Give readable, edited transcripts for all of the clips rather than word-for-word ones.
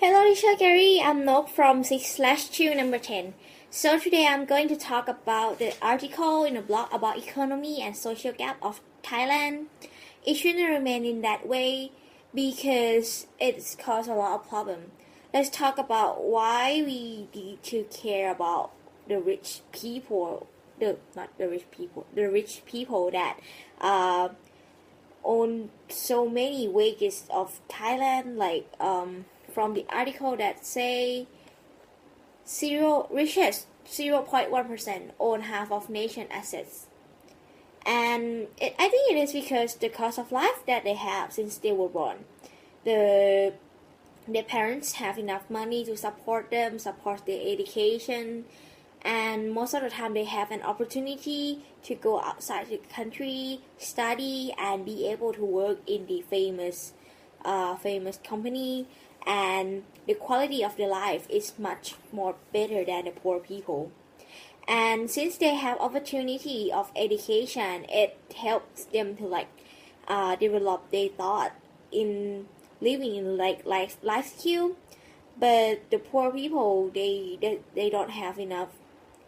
Hello, teacher Gary. I'm Nok from 6/2 number 10. So today I'm going to talk about the article in a blog about economy and social gap of Thailand. It shouldn't remain in that way because it's caused a lot of problem. Let's talk about why we need to care about the rich people, the rich people that own so many wages of Thailand, from the article that say richest 0.1% own half of nation assets. And I think it is because the cost of life that they have since they were born. Their parents have enough money to support them, support their education, and most of the time they have an opportunity to go outside the country, study, and be able to work in the famous company, and the quality of their life is much more better than the poor people. And since they have opportunity of education, it helps them to develop their thought in living in life skill. But the poor people, they don't have enough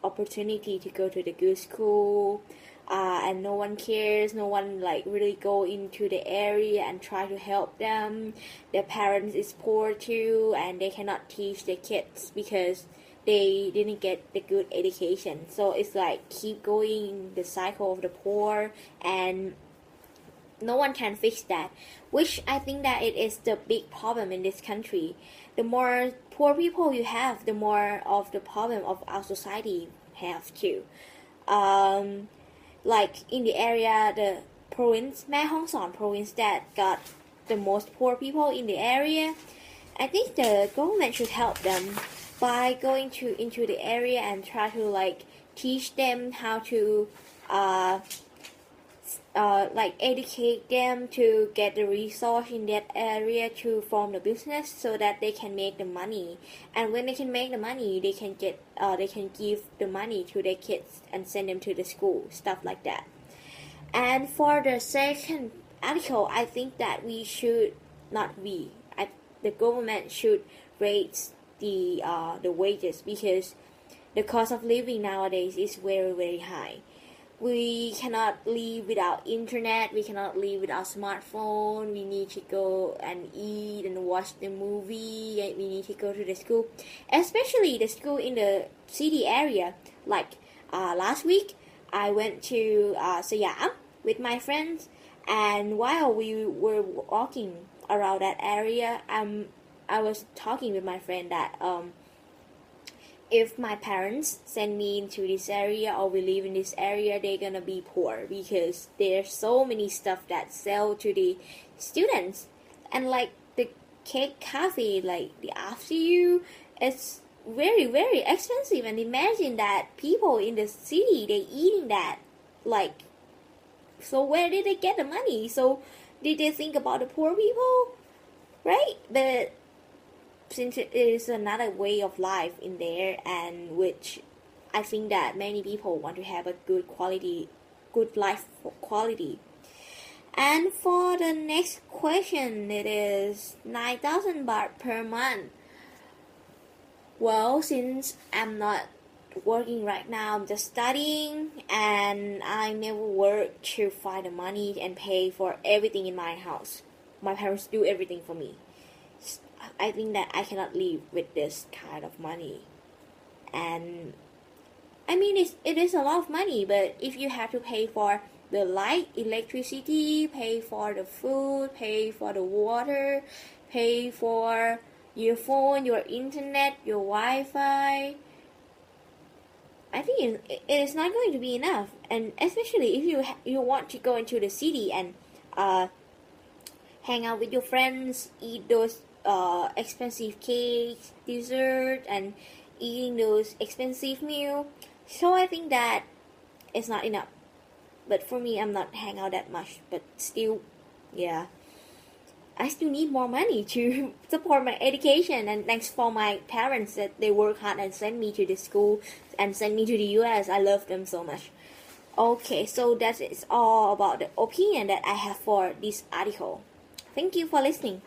opportunity to go to the good school, and no one cares, no one really go into the area and try to help them. Their parents is poor too, and they cannot teach their kids because they didn't get the good education. So it's keep going the cycle of the poor, and no one can fix that, which I think that it is the big problem in this country. The more poor people you have, the more of the problem of our society have too. In the area, the province, Mae Hong Son province, that got the most poor people in the area, I think the government should help them by going into the area and try to teach them how to educate them to get the resource in that area to form the business so that they can make the money. And when they can make the money, they can give the money to their kids and send them to the school, stuff like that. And for the second article, I think that the government should raise the wages, because the cost of living nowadays is very, very high. We cannot live without internet, we cannot live without smartphone, we need to go and eat and watch the movie, and we need to go to the school, especially the school in the city area. Last week, I went to Siam with my friends, and while we were walking around that area, I was talking with my friend that if my parents send me into this area or we live in this area, they're gonna be poor because there's so many stuff that sell to the students. And the cake cafe, the after you, it's very, very expensive. And imagine that people in the city, they eating that. So where did they get the money? So did they think about the poor people? Right? But since it is another way of life in there, and which I think that many people want to have a good life quality. And for the next question, it is 9,000 baht per month. Well, since I'm not working right now, I'm just studying, and I never work to find the money and pay for everything in my house. My parents do everything for me. I think that I cannot live with this kind of money. And I mean, it is a lot of money, but if you have to pay for the light, electricity, pay for the food, pay for the water, pay for your phone, your internet, your Wi-Fi, I think it is not going to be enough. And especially if you want to go into the city and hang out with your friends, eat those expensive cakes, dessert, and eating those expensive meals. So I think that it's not enough. But for me, I'm not hang out that much. But still, yeah, I still need more money to support my education. And thanks for my parents that they work hard and send me to the school and send me to the US. I love them so much. Okay, so that is all about the opinion that I have for this article. Thank you for listening.